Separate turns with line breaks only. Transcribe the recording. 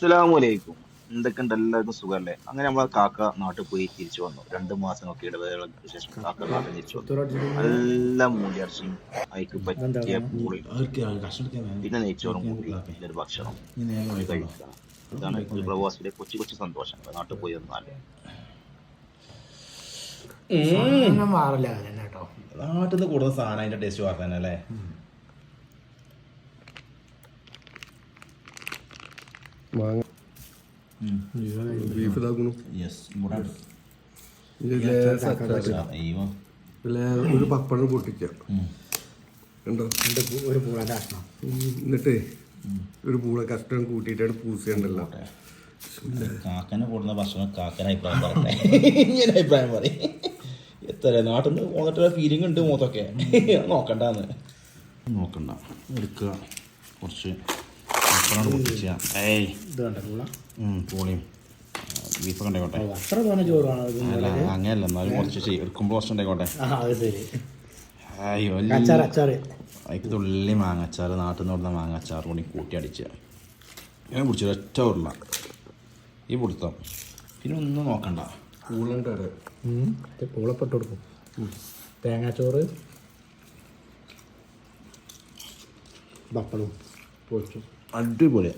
അസ്സലാമലൈക്കും. എന്തൊക്കെയുണ്ട്? എല്ലാവർക്കും സുഖല്ലേ? അങ്ങനെ നമ്മളെ കാക്ക നാട്ടിൽ പോയി തിരിച്ചു വന്നു. 2 മാസങ്ങൾക്ക് ഇടവേളകൾക്ക് ശേഷം കാക്ക നാട്ടിൽ തിരിച്ചു വന്നു. നല്ല മൂലിയിറച്ചിയും അതിക്ക് പറ്റിയ പൂളയും പിന്നെ നെയ്ച്ചോറും കൂട്ടി നല്ലൊരു ഭക്ഷണം അത് കഴിക്കണം. ഇതാണ് ഒരു പ്രവാസിയുടെ കൊച്ചു കൊച്ചു സന്തോഷങ്ങൾ നാട്ടിൽ പോയി വന്നാൽ.
മാറില്ല കേട്ടോ.
നാട്ടിൽ നിന്ന് കൂടുതൽ സാധനം അതിന്റെ ടേസ്റ്റ് പറഞ്ഞല്ലേ അല്ലേ?
ബീഫ് ഇതാക്കണു. ഒരു പപ്പടം പൊട്ടിക്കുക കണ്ടോ.
ഒരു പൂളന്റെ കഷ്ണം
എന്നിട്ടേ ഒരു പൂള കഷ്ണം കൂട്ടിയിട്ടാണ് പൂസിയുണ്ടല്ലോ.
കാക്കനെ കൂടുന്ന ഭക്ഷണം കാക്കന അഭിപ്രായം പറയട്ടെ. ഇങ്ങനെ അഭിപ്രായം പറയും. എത്ര നാട്ടിൽ നിന്ന് പോന്നിട്ടുള്ള ഫീലിംഗ് ഉണ്ട് മൂത്തൊക്കെ. നോക്കണ്ടെന്ന് നോക്കണ്ട എടുക്കുക. കുറച്ച് പപ്പടം പൊട്ടിച്ച പൂളിയും ബീഫൊക്കെ ഉണ്ടായിക്കോട്ടെ. അങ്ങനെയല്ല എന്നാലും കുറച്ച് എടുക്കുമ്പോൾ കുറച്ച് ഉണ്ടായിക്കോട്ടെ. അതിക്ക് തുള്ളി മാങ്ങച്ചാർ, നാട്ടിൽ നിന്ന് കൊടുത്ത മാങ്ങച്ചാർ കൂടി കൂട്ടി അടിച്ച് ഞാൻ പിടിച്ചു ഒറ്റ ഉരുള ഈ പിടുത്തം. പിന്നെ ഒന്നും നോക്കണ്ട.
പൂളപ്പെട്ട് കൊടുക്കും. തേങ്ങാച്ചോറ് പപ്പടവും പൊളിച്ചു
അടിപൊളി.